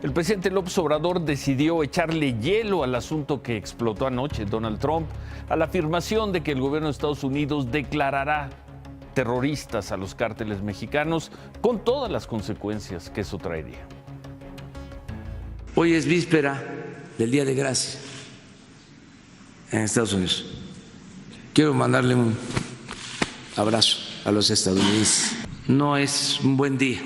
El presidente López Obrador decidió echarle hielo al asunto que explotó anoche Donald Trump, a la afirmación de que el gobierno de Estados Unidos declarará terroristas a los cárteles mexicanos, con todas las consecuencias que eso traería. Hoy es víspera del Día de Gracia en Estados Unidos. Quiero mandarle un abrazo a los estadounidenses. No es un buen día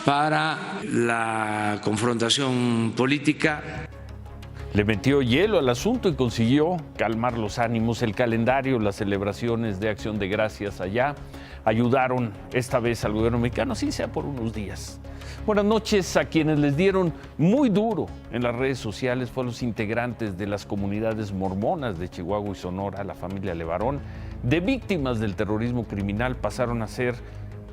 para la confrontación política. Le metió hielo al asunto y consiguió calmar los ánimos. El calendario, las celebraciones de Acción de Gracias allá ayudaron esta vez al gobierno mexicano, así sea por unos días. Buenas noches. A quienes les dieron muy duro en las redes sociales fue a los integrantes de las comunidades mormonas de Chihuahua y Sonora, la familia Levarón, de víctimas del terrorismo criminal, pasaron a ser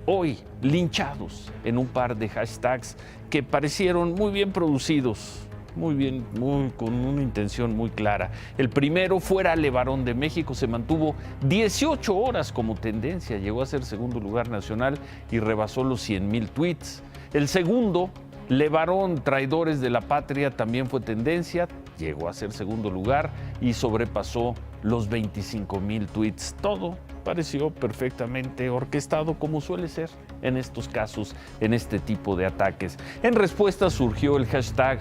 hoy linchados en un par de hashtags que parecieron muy bien producidos, con una intención muy clara. El primero, Fuera Levarón de México, se mantuvo 18 horas como tendencia, llegó a ser segundo lugar nacional y rebasó los 100,000 tweets. El segundo, Levarón, Traidores de la Patria, también fue tendencia, llegó a ser segundo lugar y sobrepasó los 25,000 tweets. Todo pareció perfectamente orquestado, como suele ser en estos casos, en este tipo de ataques. En respuesta surgió el hashtag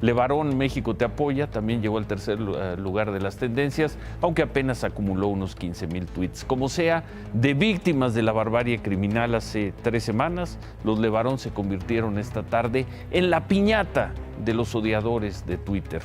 Levarón México te apoya, también llegó al tercer lugar de las tendencias, aunque apenas acumuló unos 15,000 tweets. Como sea, de víctimas de la barbarie criminal hace 3 semanas, los Levarón se convirtieron esta tarde en la piñata de los odiadores de Twitter.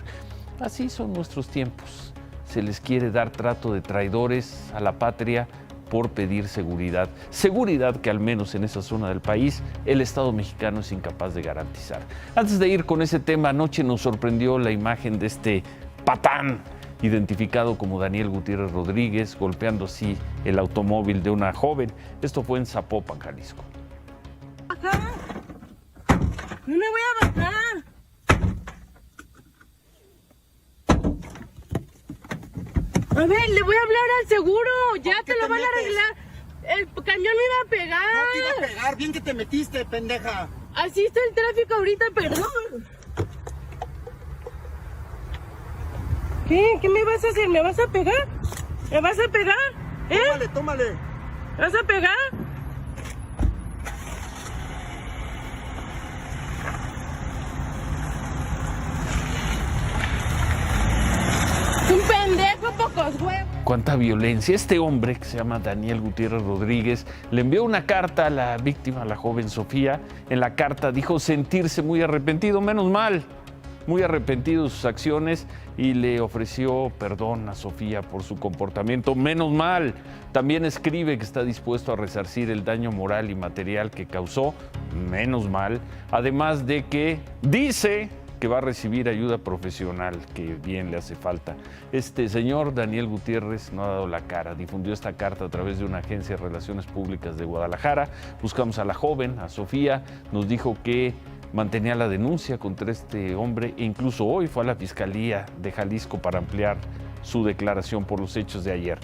Así son nuestros tiempos. Se les quiere dar trato de traidores a la patria por pedir seguridad. Seguridad que al menos en esa zona del país el Estado mexicano es incapaz de garantizar. Antes de ir con ese tema, anoche nos sorprendió la imagen de este patán identificado como Daniel Gutiérrez Rodríguez, golpeando así el automóvil de una joven. Esto fue en Zapopan, Jalisco. ¡Bajar! ¡No me voy a bajar! A ver, le voy a hablar al seguro, ya te lo van a arreglar. El camión me iba a pegar. No te iba a pegar, bien que te metiste, pendeja. Así está el tráfico ahorita, perdón. ¿Qué me vas a hacer? ¿Me vas a pegar? ¿Me vas a pegar? Tómale. ¿Me vas a pegar? Un pendejo, pocos huevos. Cuánta violencia. Este hombre, que se llama Daniel Gutiérrez Rodríguez, le envió una carta a la víctima, a la joven Sofía. En la carta dijo sentirse muy arrepentido, menos mal, muy arrepentido de sus acciones, y le ofreció perdón a Sofía por su comportamiento, menos mal. También escribe que está dispuesto a resarcir el daño moral y material que causó, menos mal. Además de que dice que va a recibir ayuda profesional, que bien le hace falta. Este señor, Daniel Gutiérrez, no ha dado la cara. Difundió esta carta a través de una agencia de relaciones públicas de Guadalajara. Buscamos a la joven, a Sofía, nos dijo que mantenía la denuncia contra este hombre e incluso hoy fue a la Fiscalía de Jalisco para ampliar su declaración por los hechos de ayer.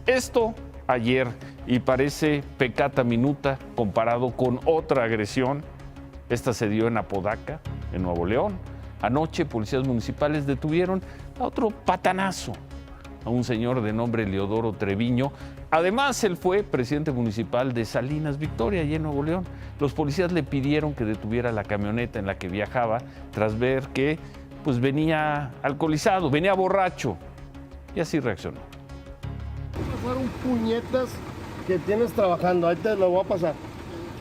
Esto ayer, y parece peccata minuta comparado con otra agresión. Esta se dio en Apodaca, en Nuevo León. Anoche, policías municipales detuvieron a otro patanazo, a un señor de nombre Leodoro Treviño. Además, él fue presidente municipal de Salinas Victoria, allá en Nuevo León. Los policías le pidieron que detuviera la camioneta en la que viajaba tras ver que venía alcoholizado, venía borracho, y así reaccionó. Fueron puñetas que tienes trabajando, ahí te lo voy a pasar.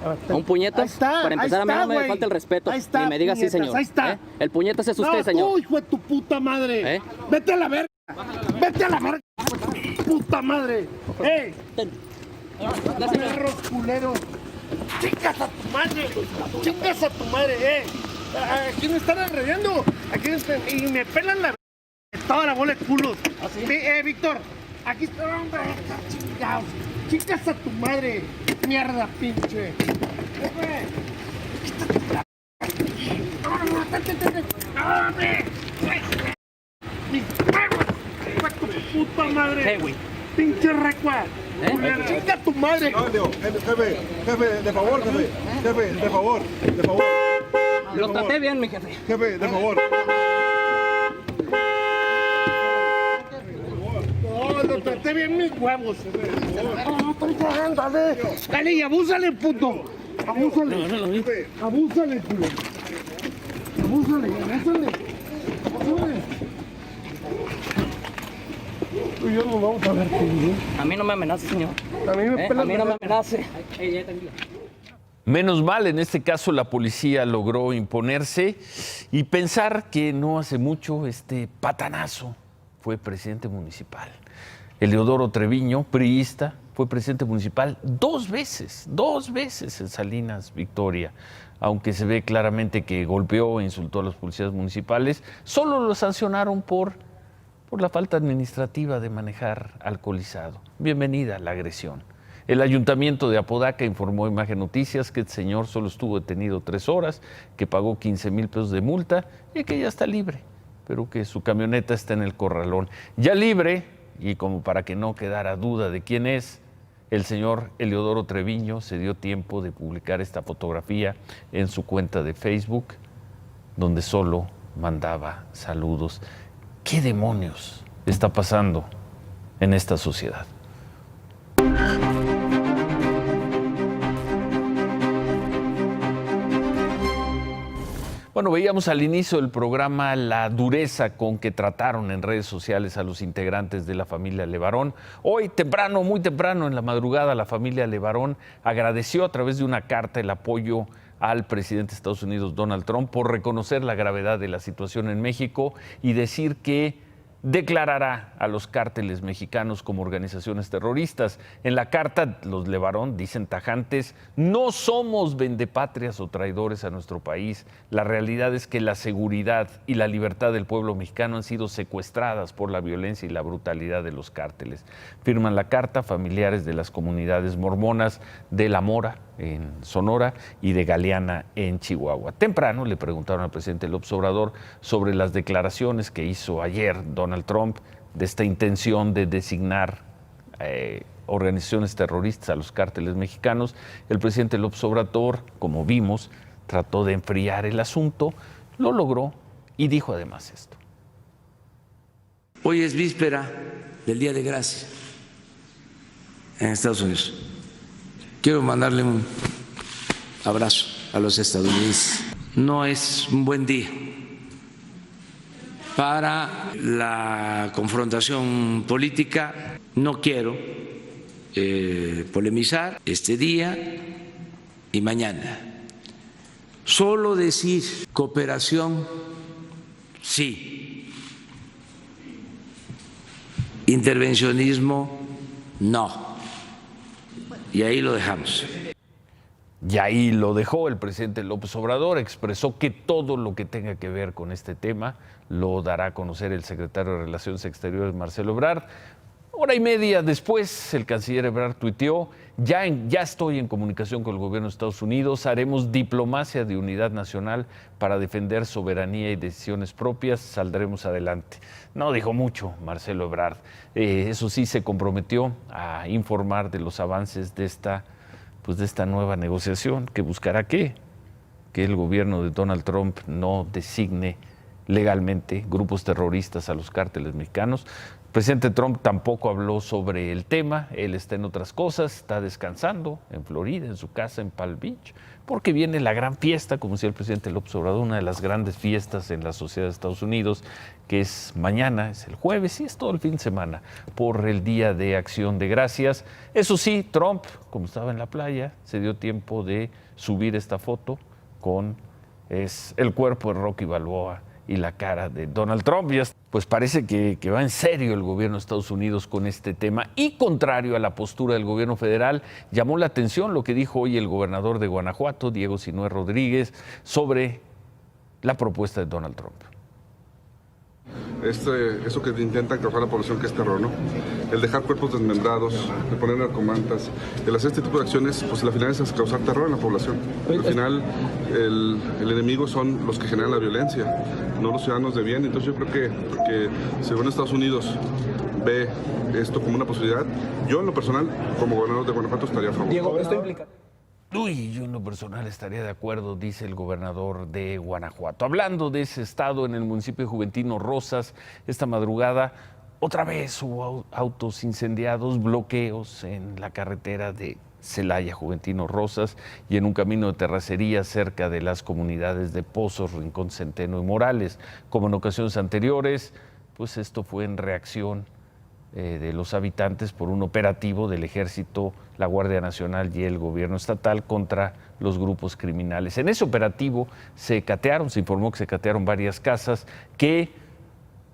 ¿A un puñetas? Para empezar, a mí no me falta el respeto. Ni me diga sí, señor. Ahí está. El puñetas es usted, señor. Tú, hijo de tu puta madre. Vete a la verga. Vete a la verga. Puta madre. ¡Ey! Perros culeros. ¡Chingas a tu madre! ¡Chingas a tu madre! ¿A quién me están agrediendo? Y me pelan la verga. Toda la bola de culos. ¿Así? Víctor. Aquí está, hombre. Chingados. ¡Chingas a tu madre! ¡Mierda, pinche! ¡Hombre! ¡Tu puta madre! Güey. ¡Pinche recua! ¡Chinga tu madre! Jefe, de favor, jefe, de favor. Lo traté bien, mi jefe. Jefe, de favor. No, lo traté bien mis huevos. No, estoy trabajando, dale. Dale y abúsale, puto. Abúsale. Abúsale, culo. Abúsale. Tú y yo nos vamos a ver, tío. A mí no me amenace, señor. A mí no me amenace. Menos mal, en este caso la policía logró imponerse y pensar que no hace mucho este patanazo fue presidente municipal. Eleodoro Treviño, priista, fue presidente municipal dos veces en Salinas, Victoria. Aunque se ve claramente que golpeó e insultó a los policías municipales, solo lo sancionaron por la falta administrativa de manejar alcoholizado. Bienvenida la agresión. El ayuntamiento de Apodaca informó a Imagen Noticias que el señor solo estuvo detenido 3 horas, que pagó 15,000 pesos de multa y que ya está libre, pero que su camioneta está en el corralón. Ya libre, y como para que no quedara duda de quién es, el señor Eleodoro Treviño se dio tiempo de publicar esta fotografía en su cuenta de Facebook, donde solo mandaba saludos. ¿Qué demonios está pasando en esta sociedad? Bueno, veíamos al inicio del programa la dureza con que trataron en redes sociales a los integrantes de la familia Levarón. Hoy, temprano, muy temprano, en la madrugada, la familia Levarón agradeció a través de una carta el apoyo al presidente de Estados Unidos, Donald Trump, por reconocer la gravedad de la situación en México y decir que declarará a los cárteles mexicanos como organizaciones terroristas. En la carta, los Levarón dicen tajantes: no somos vendepatrias o traidores a nuestro país. La realidad es que la seguridad y la libertad del pueblo mexicano han sido secuestradas por la violencia y la brutalidad de los cárteles. Firman la carta familiares de las comunidades mormonas de La Mora, en Sonora, y de Galeana, en Chihuahua. Temprano le preguntaron al presidente López Obrador sobre las declaraciones que hizo ayer Donald Trump de esta intención de designar organizaciones terroristas a los cárteles mexicanos. El presidente López Obrador, como vimos, trató de enfriar el asunto, lo logró y dijo además esto. Hoy es víspera del Día de Gracia en Estados Unidos. Quiero mandarle un abrazo a los estadounidenses. No es un buen día para la confrontación política. No quiero polemizar este día y mañana. Solo decir cooperación, sí. Intervencionismo, no. Y ahí lo dejamos. Y ahí lo dejó el presidente López Obrador. Expresó que todo lo que tenga que ver con este tema lo dará a conocer el secretario de Relaciones Exteriores, Marcelo Ebrard. Hora y media después, el canciller Ebrard tuiteó: ya estoy en comunicación con el gobierno de Estados Unidos, haremos diplomacia de unidad nacional para defender soberanía y decisiones propias, saldremos adelante. No dijo mucho Marcelo Ebrard. Eso sí, se comprometió a informar de los avances de esta nueva negociación que buscará que el gobierno de Donald Trump no designe legalmente grupos terroristas a los cárteles mexicanos. El presidente Trump tampoco habló sobre el tema. Él está en otras cosas, está descansando en Florida, en su casa en Palm Beach, porque viene la gran fiesta, como decía el presidente López Obrador, una de las grandes fiestas en la sociedad de Estados Unidos, que es mañana, es el jueves y es todo el fin de semana, por el Día de Acción de Gracias. Eso sí, Trump, como estaba en la playa, se dio tiempo de subir esta foto con el cuerpo de Rocky Balboa y la cara de Donald Trump. Pues parece que va en serio el gobierno de Estados Unidos con este tema, y contrario a la postura del gobierno federal, llamó la atención lo que dijo hoy el gobernador de Guanajuato, Diego Sinue Rodríguez, sobre la propuesta de Donald Trump. Eso que intentan causar a la población, que es terror, ¿no? El dejar cuerpos desmembrados, el poner narcomantas, el hacer este tipo de acciones, pues la finalidad es causar terror en la población. Al final, el enemigo son los que generan la violencia, no los ciudadanos de bien. Entonces yo creo que si bueno, Estados Unidos ve esto como una posibilidad, yo en lo personal, como gobernador de Guanajuato, estaría a favor. Diego, esto implica... Uy, yo en lo personal estaría de acuerdo, dice el gobernador de Guanajuato. Hablando de ese estado, en el municipio de Juventino Rosas, esta madrugada, otra vez hubo autos incendiados, bloqueos en la carretera de Celaya, Juventino Rosas, y en un camino de terracería cerca de las comunidades de Pozos, Rincón Centeno y Morales. Como en ocasiones anteriores, pues esto fue en reacción de los habitantes por un operativo del Ejército, la Guardia Nacional y el Gobierno Estatal contra los grupos criminales. En ese operativo se informó que se catearon varias casas que,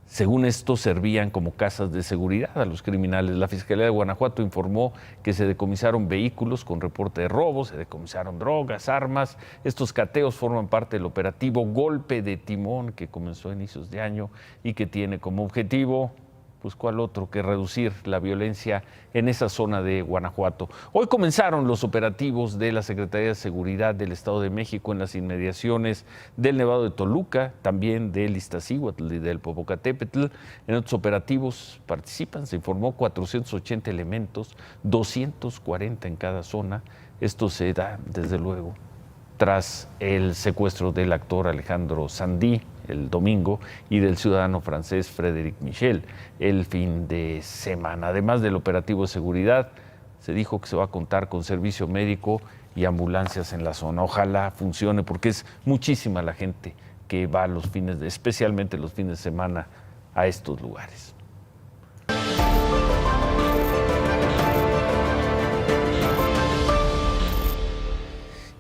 según esto, servían como casas de seguridad a los criminales. La Fiscalía de Guanajuato informó que se decomisaron vehículos con reporte de robos, se decomisaron drogas, armas. Estos cateos forman parte del operativo Golpe de Timón, que comenzó a inicios de año y que tiene como objetivo, pues cuál otro que reducir la violencia en esa zona de Guanajuato. Hoy comenzaron los operativos de la Secretaría de Seguridad del Estado de México en las inmediaciones del Nevado de Toluca, también del Iztaccíhuatl y del Popocatépetl. En otros operativos participan, se informó, 480 elementos, 240 en cada zona. Esto se da, desde luego, tras el secuestro del actor Alejandro Sandy el domingo y del ciudadano francés Frédéric Michel el fin de semana. Además del operativo de seguridad, se dijo que se va a contar con servicio médico y ambulancias en la zona. Ojalá funcione, porque es muchísima la gente que va especialmente los fines de semana, a estos lugares.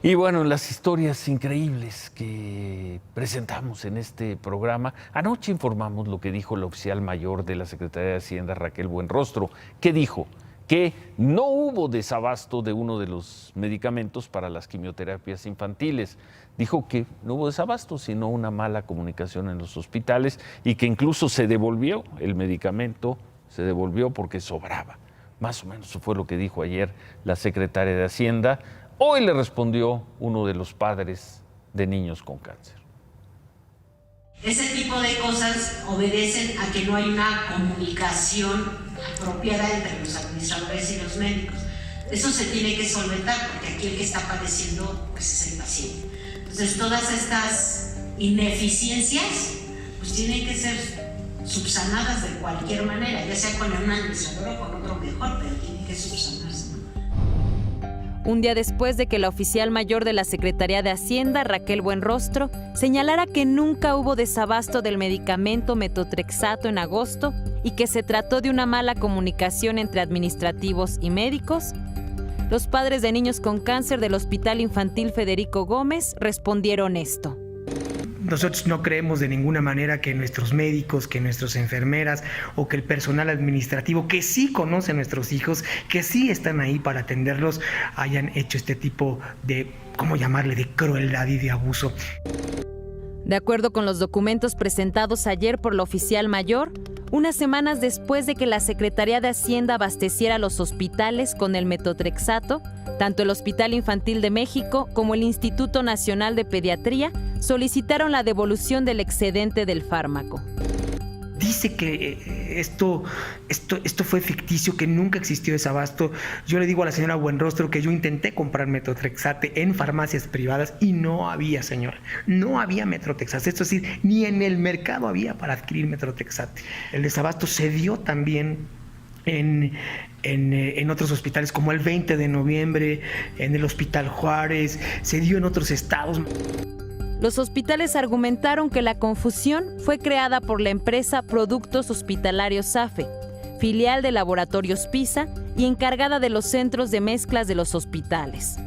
Y bueno, las historias increíbles que presentamos en este programa, anoche informamos lo que dijo la oficial mayor de la Secretaría de Hacienda, Raquel Buenrostro. ¿Qué dijo? Que no hubo desabasto de uno de los medicamentos para las quimioterapias infantiles. Dijo que no hubo desabasto, sino una mala comunicación en los hospitales, y que incluso se devolvió el medicamento, porque sobraba. Más o menos eso fue lo que dijo ayer la secretaria de Hacienda. Hoy le respondió uno de los padres de niños con cáncer. Ese tipo de cosas obedecen a que no hay una comunicación apropiada entre los administradores y los médicos. Eso se tiene que solventar, porque aquí el que está padeciendo pues es el paciente. Entonces todas estas ineficiencias pues tienen que ser subsanadas de cualquier manera, ya sea con un administrador o con otro mejor, pero tienen que subsanarse. Un día después de que la oficial mayor de la Secretaría de Hacienda, Raquel Buenrostro, señalara que nunca hubo desabasto del medicamento metotrexato en agosto y que se trató de una mala comunicación entre administrativos y médicos, los padres de niños con cáncer del Hospital Infantil Federico Gómez respondieron esto. Nosotros no creemos de ninguna manera que nuestros médicos, que nuestras enfermeras o que el personal administrativo, que sí conoce a nuestros hijos, que sí están ahí para atenderlos, hayan hecho este tipo de, ¿cómo llamarle?, de crueldad y de abuso. De acuerdo con los documentos presentados ayer por la oficial mayor, unas semanas después de que la Secretaría de Hacienda abasteciera los hospitales con el metotrexato, tanto el Hospital Infantil de México como el Instituto Nacional de Pediatría solicitaron la devolución del excedente del fármaco. Dice que esto fue ficticio, que nunca existió desabasto. Yo le digo a la señora Buenrostro que yo intenté comprar metotrexate en farmacias privadas y no había, señora. No había metotrexate. Es decir, ni en el mercado había para adquirir metotrexate. El desabasto se dio también en otros hospitales, como el 20 de noviembre, en el Hospital Juárez, se dio en otros estados. Los hospitales argumentaron que la confusión fue creada por la empresa Productos Hospitalarios SAFE, filial de Laboratorios PISA y encargada de los centros de mezclas de los hospitales.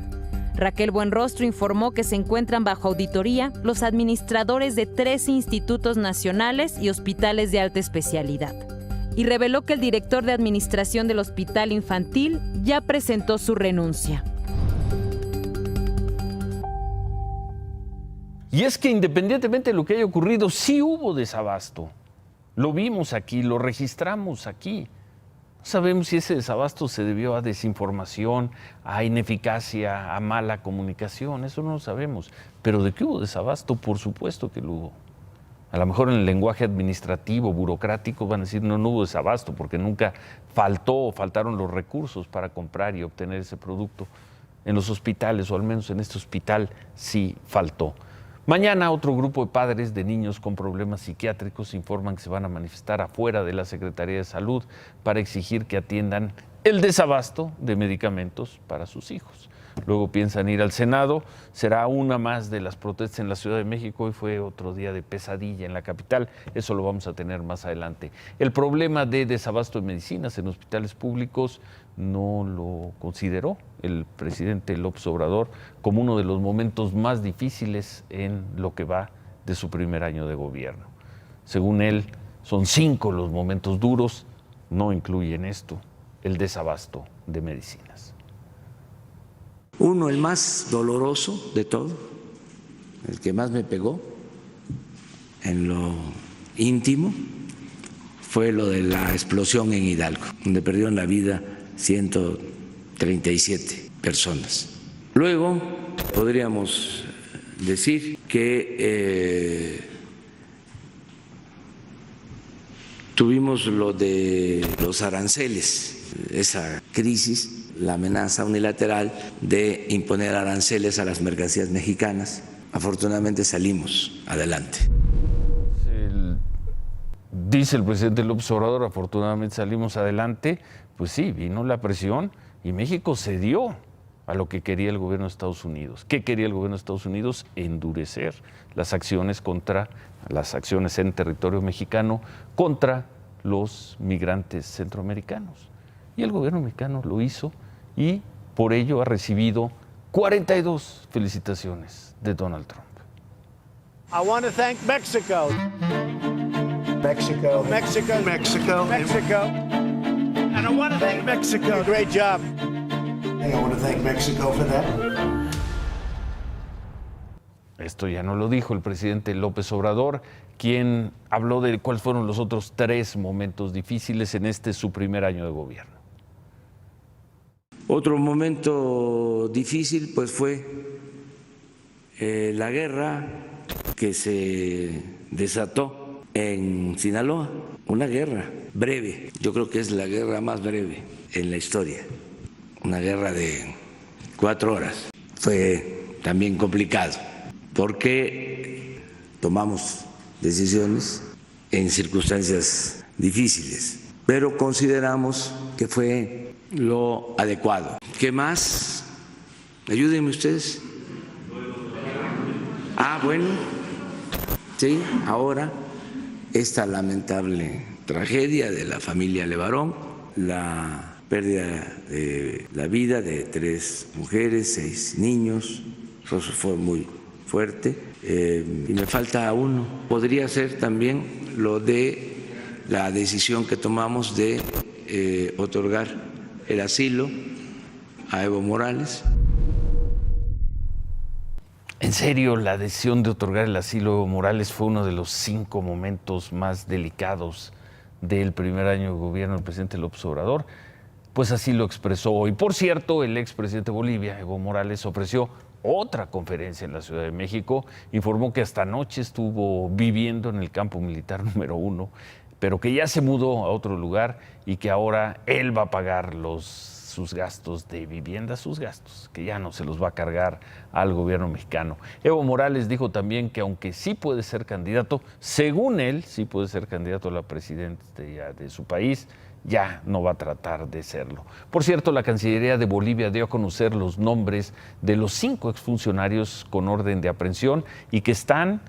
Raquel Buenrostro informó que se encuentran bajo auditoría los administradores de 13 institutos nacionales y hospitales de alta especialidad, y reveló que el director de administración del Hospital Infantil ya presentó su renuncia. Y es que independientemente de lo que haya ocurrido, sí hubo desabasto. Lo vimos aquí, lo registramos aquí. No sabemos si ese desabasto se debió a desinformación, a ineficacia, a mala comunicación, eso no lo sabemos. Pero de que hubo desabasto, por supuesto que lo hubo. A lo mejor en el lenguaje administrativo, burocrático, van a decir no hubo desabasto porque nunca faltaron los recursos para comprar y obtener ese producto. en los hospitales, o al menos en este hospital sí faltó. Mañana otro grupo de padres de niños con problemas psiquiátricos informan que se van a manifestar afuera de la Secretaría de Salud para exigir que atiendan el desabasto de medicamentos para sus hijos. Luego piensan ir al Senado. Será una más de las protestas en la Ciudad de México. Hoy fue otro día de pesadilla en la capital. Eso lo vamos a tener más adelante. El problema de desabasto de medicinas en hospitales públicos no lo consideró el presidente López Obrador como uno de los momentos más difíciles en lo que va de su primer año de gobierno. Según él, son 5 los momentos duros, no incluyen esto, el desabasto de medicinas. Uno, el más doloroso de todo, el que más me pegó en lo íntimo, fue lo de la explosión en Hidalgo, donde perdieron la vida 137 personas. Luego podríamos decir que tuvimos lo de los aranceles, esa crisis, la amenaza unilateral de imponer aranceles a las mercancías mexicanas. Afortunadamente salimos adelante. Dice el presidente López Obrador, afortunadamente salimos adelante. Pues sí, vino la presión y México cedió a lo que quería el gobierno de Estados Unidos. ¿Qué quería el gobierno de Estados Unidos? Endurecer las acciones en territorio mexicano contra los migrantes centroamericanos. Y el gobierno mexicano lo hizo y por ello ha recibido 42 felicitaciones de Donald Trump. I want to thank Mexico. Mexico. Mexico. Mexico. Mexico. And I want to thank Mexico. Great job. I want to thank Mexico for that. Esto ya no lo dijo el presidente López Obrador, quien habló de cuáles fueron los otros 3 momentos difíciles en su primer año de gobierno. Otro momento difícil pues fue la guerra que se desató en Sinaloa, una guerra breve, yo creo que es la guerra más breve en la historia, una guerra de 4 horas. Fue también complicado porque tomamos decisiones en circunstancias difíciles, pero consideramos que fue lo adecuado. ¿Qué más? Ayúdenme ustedes. Bueno, sí, ahora esta lamentable tragedia de la familia Levarón, la pérdida de la vida de 3 mujeres, 6 niños, eso fue muy fuerte. Y me falta uno. Podría ser también lo de la decisión que tomamos de otorgar el asilo a Evo Morales. En serio, la decisión de otorgar el asilo a Evo Morales fue uno de los 5 momentos más delicados del primer año de gobierno del presidente López Obrador. Pues así lo expresó hoy. Por cierto, el expresidente de Bolivia, Evo Morales, ofreció otra conferencia en la Ciudad de México. Informó que hasta anoche estuvo viviendo en el campo militar número 1, pero que ya se mudó a otro lugar y que ahora él va a pagar sus gastos de vivienda, sus gastos, que ya no se los va a cargar al gobierno mexicano. Evo Morales dijo también que aunque sí puede ser candidato, según él, sí puede ser candidato a la presidencia de su país, ya no va a tratar de serlo. Por cierto, la Cancillería de Bolivia dio a conocer los nombres de los 5 exfuncionarios con orden de aprehensión y que están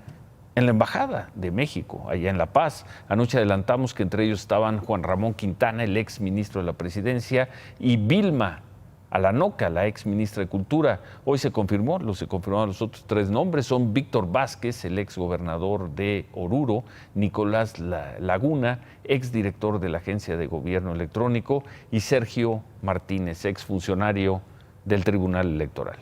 en la Embajada de México, allá en La Paz. Anoche adelantamos que entre ellos estaban Juan Ramón Quintana, el ex ministro de la Presidencia, y Vilma Alanoca, la ex ministra de Cultura. Hoy se confirmaron los otros 3 nombres. Son Víctor Vázquez, el ex gobernador de Oruro, Nicolás Laguna, ex director de la Agencia de Gobierno Electrónico, y Sergio Martínez, ex funcionario del Tribunal Electoral.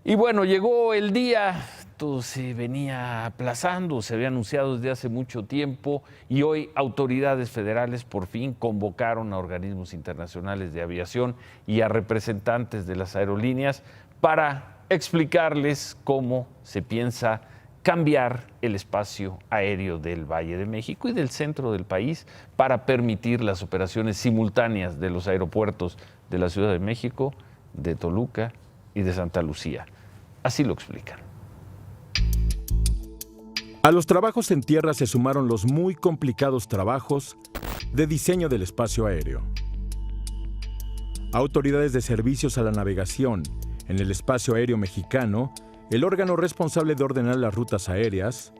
Y bueno, llegó el día, todo se venía aplazando, se había anunciado desde hace mucho tiempo y hoy autoridades federales por fin convocaron a organismos internacionales de aviación y a representantes de las aerolíneas para explicarles cómo se piensa cambiar el espacio aéreo del Valle de México y del centro del país para permitir las operaciones simultáneas de los aeropuertos de la Ciudad de México, de Toluca y de Santa Lucía. Así lo explican. A los trabajos en tierra se sumaron los muy complicados trabajos de diseño del espacio aéreo. Autoridades de servicios a la navegación en el espacio aéreo mexicano, el órgano responsable de ordenar las rutas aéreas,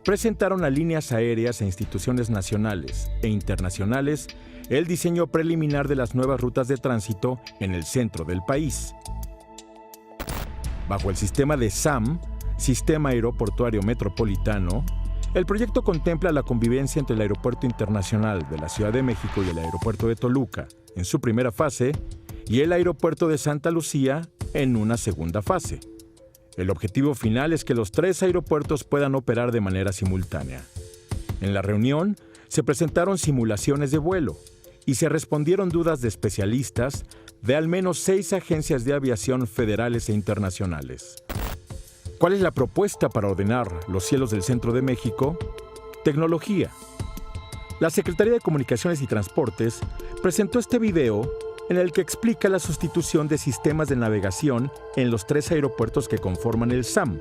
presentaron a líneas aéreas e instituciones nacionales e internacionales el diseño preliminar de las nuevas rutas de tránsito en el centro del país. Bajo el sistema de SAM, Sistema Aeroportuario Metropolitano, el proyecto contempla la convivencia entre el Aeropuerto Internacional de la Ciudad de México y el Aeropuerto de Toluca en su primera fase y el Aeropuerto de Santa Lucía en una segunda fase. El objetivo final es que los 3 aeropuertos puedan operar de manera simultánea. En la reunión se presentaron simulaciones de vuelo y se respondieron dudas de especialistas de al menos 6 agencias de aviación federales e internacionales. ¿Cuál es la propuesta para ordenar los cielos del centro de México? Tecnología. La Secretaría de Comunicaciones y Transportes presentó este video en el que explica la sustitución de sistemas de navegación en los 3 aeropuertos que conforman el SAM.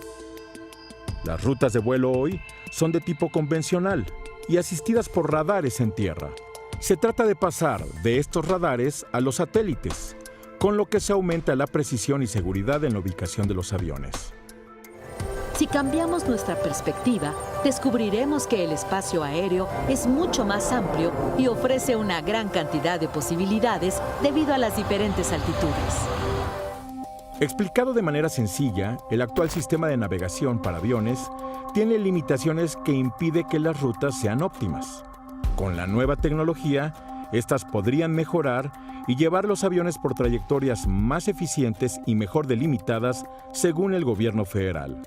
Las rutas de vuelo hoy son de tipo convencional y asistidas por radares en tierra. Se trata de pasar de estos radares a los satélites, con lo que se aumenta la precisión y seguridad en la ubicación de los aviones. Si cambiamos nuestra perspectiva, descubriremos que el espacio aéreo es mucho más amplio y ofrece una gran cantidad de posibilidades debido a las diferentes altitudes. Explicado de manera sencilla, el actual sistema de navegación para aviones tiene limitaciones que impiden que las rutas sean óptimas. Con la nueva tecnología, estas podrían mejorar y llevar los aviones por trayectorias más eficientes y mejor delimitadas según el gobierno federal.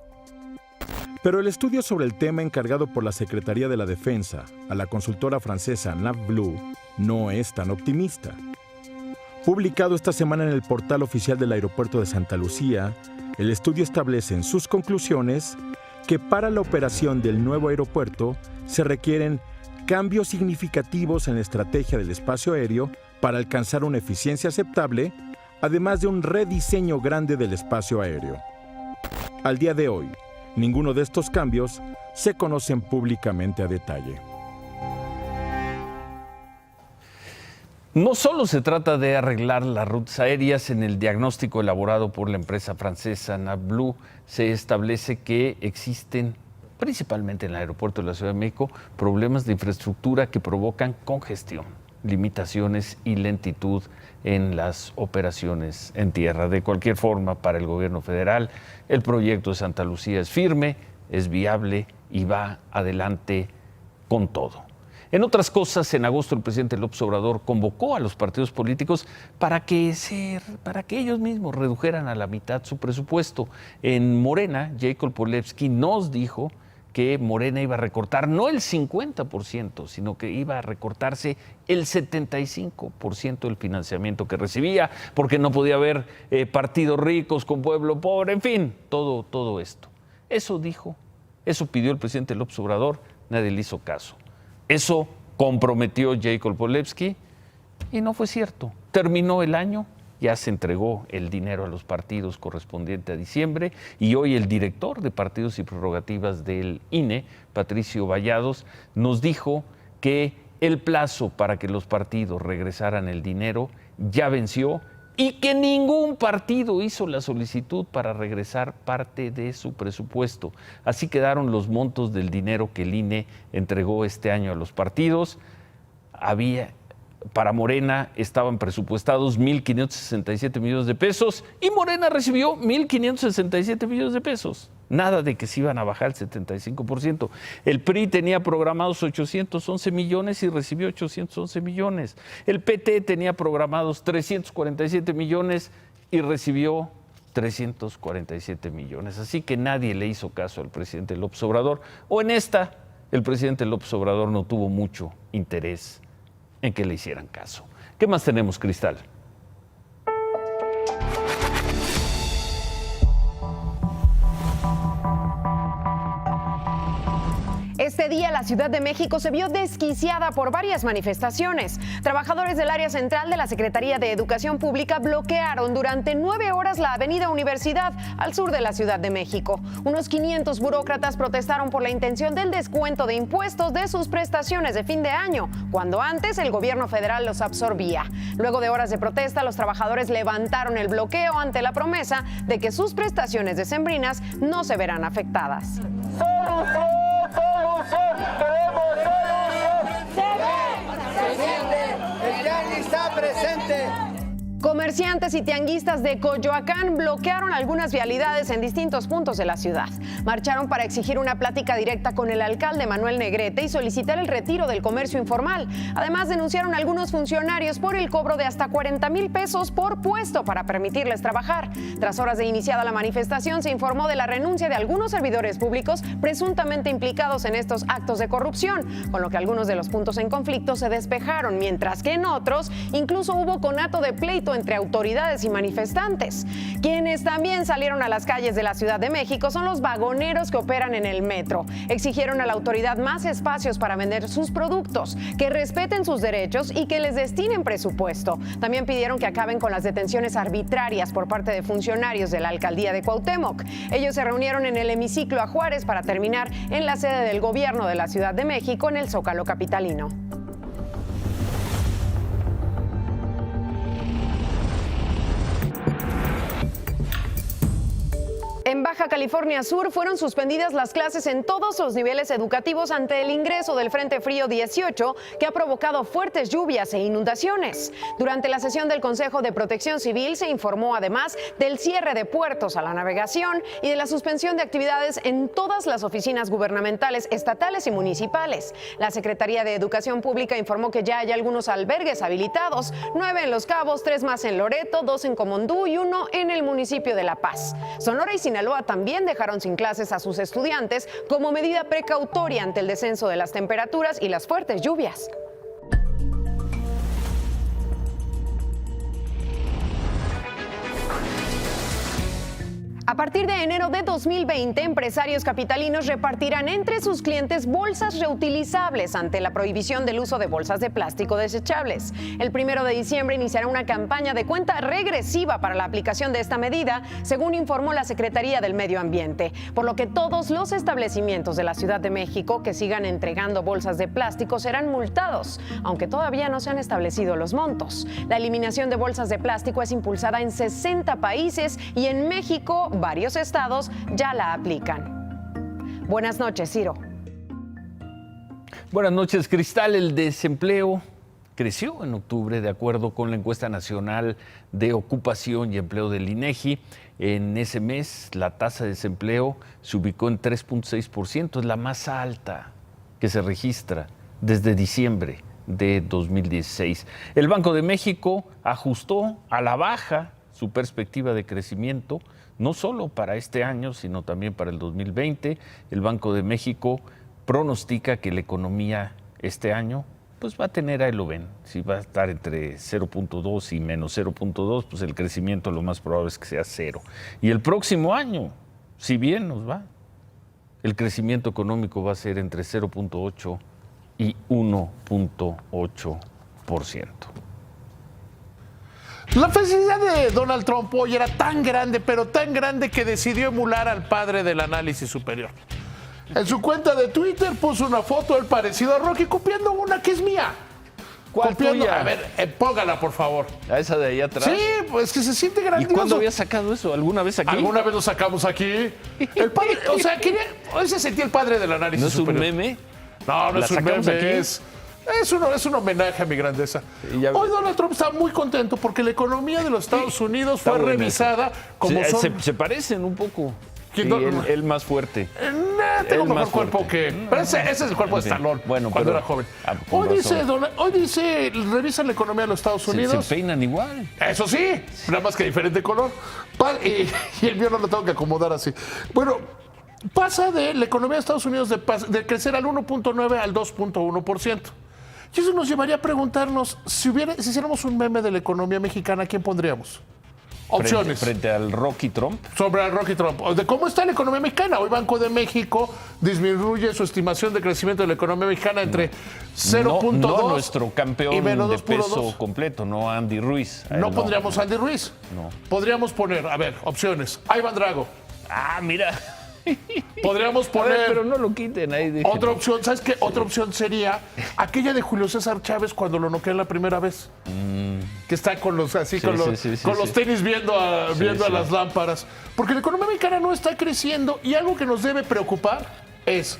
Pero el estudio sobre el tema encargado por la Secretaría de la Defensa a la consultora francesa NavBlue no es tan optimista. Publicado esta semana en el portal oficial del aeropuerto de Santa Lucía, el estudio establece en sus conclusiones que para la operación del nuevo aeropuerto se requieren cambios significativos en la estrategia del espacio aéreo para alcanzar una eficiencia aceptable, además de un rediseño grande del espacio aéreo. Al día de hoy, ninguno de estos cambios se conocen públicamente a detalle. No solo se trata de arreglar las rutas aéreas. En el diagnóstico elaborado por la empresa francesa NavBlue se establece que existen, principalmente en el aeropuerto de la Ciudad de México, problemas de infraestructura que provocan congestión, limitaciones y lentitud en las operaciones en tierra. De cualquier forma, para el gobierno federal, el proyecto de Santa Lucía es firme, es viable y va adelante con todo. En otras cosas, en agosto el presidente López Obrador convocó a los partidos políticos para que ellos mismos redujeran a la mitad su presupuesto. En Morena, Jacob Polevsky nos dijo que Morena iba a recortar no el 50%, sino que iba a recortarse el 75% del financiamiento que recibía, porque no podía haber partidos ricos con pueblo pobre, en fin, todo esto. Eso dijo, eso pidió el presidente López Obrador, nadie le hizo caso. Eso comprometió Jacob Polevsky y no fue cierto. Terminó el año, ya se entregó el dinero a los partidos correspondiente a diciembre y hoy el director de Partidos y Prerrogativas del INE, Patricio Vallados, nos dijo que el plazo para que los partidos regresaran el dinero ya venció y que ningún partido hizo la solicitud para regresar parte de su presupuesto. Así quedaron los montos del dinero que el INE entregó este año a los partidos. Para Morena estaban presupuestados 1.567 millones de pesos y Morena recibió 1.567 millones de pesos. Nada de que se iban a bajar el 75%. El PRI tenía programados 811 millones y recibió 811 millones. El PT tenía programados 347 millones y recibió 347 millones. Así que nadie le hizo caso al presidente López Obrador. O en esta, el presidente López Obrador no tuvo mucho interés en que le hicieran caso. ¿Qué más tenemos, Cristal? Este día la Ciudad de México se vio desquiciada por varias manifestaciones. Trabajadores del área central de la Secretaría de Educación Pública bloquearon durante 9 horas la avenida Universidad al sur de la Ciudad de México. Unos 500 burócratas protestaron por la intención del descuento de impuestos de sus prestaciones de fin de año, cuando antes el gobierno federal los absorbía. Luego de horas de protesta, los trabajadores levantaron el bloqueo ante la promesa de que sus prestaciones decembrinas no se verán afectadas. ¡Solución! ¡Queremos solución! ¡Presidente! ¡El tianguis está presente! Comerciantes y tianguistas de Coyoacán bloquearon algunas vialidades en distintos puntos de la ciudad. Marcharon para exigir una plática directa con el alcalde Manuel Negrete y solicitar el retiro del comercio informal. Además, denunciaron a algunos funcionarios por el cobro de hasta 40,000 pesos por puesto para permitirles trabajar. Tras horas de iniciada la manifestación, se informó de la renuncia de algunos servidores públicos presuntamente implicados en estos actos de corrupción, con lo que algunos de los puntos en conflicto se despejaron, mientras que en otros incluso hubo conato de pleito entre autoridades y manifestantes. Quienes también salieron a las calles de la Ciudad de México son los vagoneros que operan en el metro. Exigieron a la autoridad más espacios para vender sus productos, que respeten sus derechos y que les destinen presupuesto. También pidieron que acaben con las detenciones arbitrarias por parte de funcionarios de la alcaldía de Cuauhtémoc. Ellos se reunieron en el hemiciclo a Juárez para terminar en la sede del gobierno de la Ciudad de México en el Zócalo capitalino. En Baja California Sur fueron suspendidas las clases en todos los niveles educativos ante el ingreso del Frente Frío 18, que ha provocado fuertes lluvias e inundaciones. Durante la sesión del Consejo de Protección Civil se informó además del cierre de puertos a la navegación y de la suspensión de actividades en todas las oficinas gubernamentales, estatales y municipales. La Secretaría de Educación Pública informó que ya hay algunos albergues habilitados, 9 en Los Cabos, 3 más en Loreto, 2 en Comondú y 1 en el municipio de La Paz. Sonora y Sinaloa también dejaron sin clases a sus estudiantes como medida precautoria ante el descenso de las temperaturas y las fuertes lluvias. A partir de enero de 2020, empresarios capitalinos repartirán entre sus clientes bolsas reutilizables ante la prohibición del uso de bolsas de plástico desechables. El 1 de diciembre iniciará una campaña de cuenta regresiva para la aplicación de esta medida, según informó la Secretaría del Medio Ambiente, por lo que todos los establecimientos de la Ciudad de México que sigan entregando bolsas de plástico serán multados, aunque todavía no se han establecido los montos. La eliminación de bolsas de plástico es impulsada en 60 países y en México varios estados ya la aplican. Buenas noches, Ciro. Buenas noches, Cristal. El desempleo creció en octubre, de acuerdo con la encuesta nacional de ocupación y empleo del INEGI. En ese mes, la tasa de desempleo se ubicó en 3.6%, es la más alta que se registra desde diciembre de 2016. El Banco de México ajustó a la baja su perspectiva de crecimiento, no solo para este año, sino también para el 2020. El Banco de México pronostica que la economía este año pues va a tener, ahí lo ven, si va a estar entre 0.2 y menos 0.2, pues el crecimiento lo más probable es que sea 0. Y el próximo año, si bien nos va, el crecimiento económico va a ser entre 0.8 y 1.8%. La felicidad de Donald Trump hoy era tan grande, pero tan grande que decidió emular al padre del análisis superior. En su cuenta de Twitter puso una foto del parecido a Rocky, copiando una que es mía. ¿Cuál tuya? A ver, póngala, por favor. ¿A esa de ahí atrás? Sí, pues que se siente grandioso. ¿Y cuándo había sacado eso? ¿Alguna vez aquí? Alguna vez lo sacamos aquí. El padre, o sea, hoy se sentía el padre del análisis ¿No es superior. un meme? No, no es un meme, aquí? Es un homenaje a mi grandeza. Hoy Donald Trump está muy contento porque la economía de los Estados Unidos fue revisada como se parecen un poco. Sí, el más fuerte. Tengo mejor cuerpo que... Pero ese es el cuerpo de Stallone, cuando era joven. Hoy dice, revisan la economía de los Estados Unidos. Se peinan igual. Eso sí, nada más que diferente color. Y el mío no lo tengo que acomodar así. Bueno, pasa de la economía de Estados Unidos de crecer al 1.9 al 2.1%. Y eso nos llevaría a preguntarnos, si hiciéramos un meme de la economía mexicana, ¿quién pondríamos? Opciones. Frente al Rocky Trump. Sobre el Rocky Trump. De cómo está la economía mexicana. Hoy Banco de México disminuye su estimación de crecimiento de la economía mexicana entre 0.2 no nuestro campeón y menos de peso 2.2. completo, no Andy Ruiz. No pondríamos a Andy Ruiz. No. Podríamos poner, a ver, opciones. Iván Drago. Ah, mira. Podríamos A poner... ver, pero no lo quiten ahí. déjenlo. Otra opción, ¿sabes qué? Otra opción sería aquella de Julio César Chávez cuando lo noquean la primera vez. Que está con los así, Sí, con los, sí, sí, con sí, los sí. tenis viendo a Sí, sí. las lámparas. Porque la economía mexicana no está creciendo y algo que nos debe preocupar es,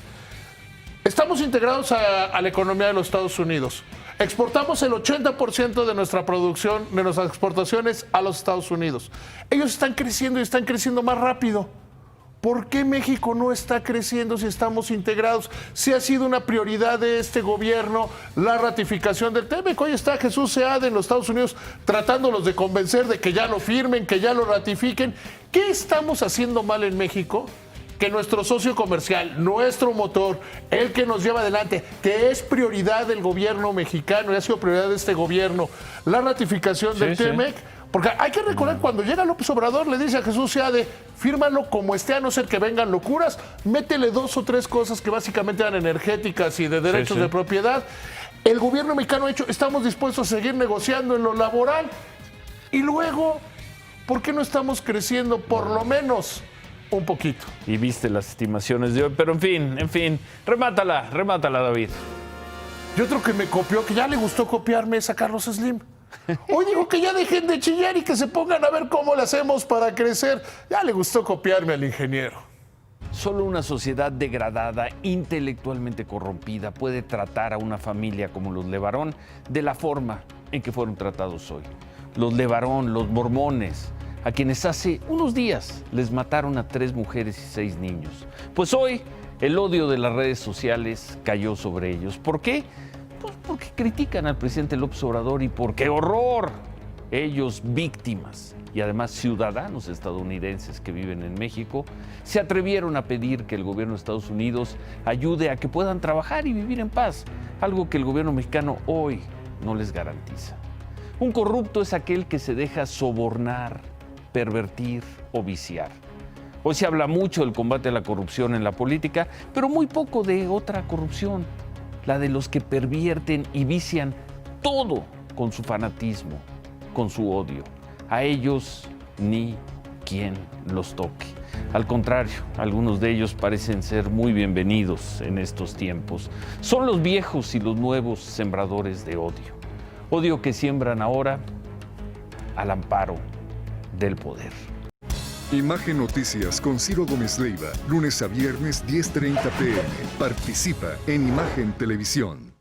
estamos integrados a la economía de los Estados Unidos. Exportamos el 80% de nuestra producción, de nuestras exportaciones a los Estados Unidos. Ellos están creciendo y están creciendo más rápido. ¿Por qué México no está creciendo si estamos integrados? Si ha sido una prioridad de este gobierno la ratificación del TEMEC. Hoy está Jesús Seade en los Estados Unidos tratándolos de convencer de que ya lo firmen, que ya lo ratifiquen. ¿Qué estamos haciendo mal en México? Que nuestro socio comercial, nuestro motor, el que nos lleva adelante, que es prioridad del gobierno mexicano y ha sido prioridad de este gobierno, la ratificación del TEMEC. Porque hay que recordar, cuando llega López Obrador, le dice a Jesús Seade, fírmalo como esté, a no ser que vengan locuras, métele 2 o 3 cosas que básicamente eran energéticas y de derechos de propiedad. El gobierno mexicano ha hecho, estamos dispuestos a seguir negociando en lo laboral. Y luego, ¿por qué no estamos creciendo por lo menos un poquito? Y viste las estimaciones de hoy, pero en fin, remátala, David. Y otro que me copió, que ya le gustó copiarme, es a Carlos Slim. Hoy digo que ya dejen de chillar y que se pongan a ver cómo le hacemos para crecer. Ya le gustó copiarme al ingeniero. Solo una sociedad degradada, intelectualmente corrompida, puede tratar a una familia como los Levarón de la forma en que fueron tratados hoy. Los Levarón, los mormones, a quienes hace unos días les mataron a 3 mujeres y 6 niños. Pues hoy el odio de las redes sociales cayó sobre ellos. ¿Por qué? Pues porque critican al presidente López Obrador y porque horror, ellos víctimas y además ciudadanos estadounidenses que viven en México, se atrevieron a pedir que el gobierno de Estados Unidos ayude a que puedan trabajar y vivir en paz, algo que el gobierno mexicano hoy no les garantiza. Un corrupto es aquel que se deja sobornar, pervertir o viciar. Hoy se habla mucho del combate a la corrupción en la política, pero muy poco de otra corrupción, la de los que pervierten y vician todo con su fanatismo, con su odio. A ellos ni quien los toque. Al contrario, algunos de ellos parecen ser muy bienvenidos en estos tiempos. Son los viejos y los nuevos sembradores de odio. Odio que siembran ahora al amparo del poder. Imagen Noticias con Ciro Gómez Leiva, lunes a viernes 10:30 p.m. Participa en Imagen Televisión.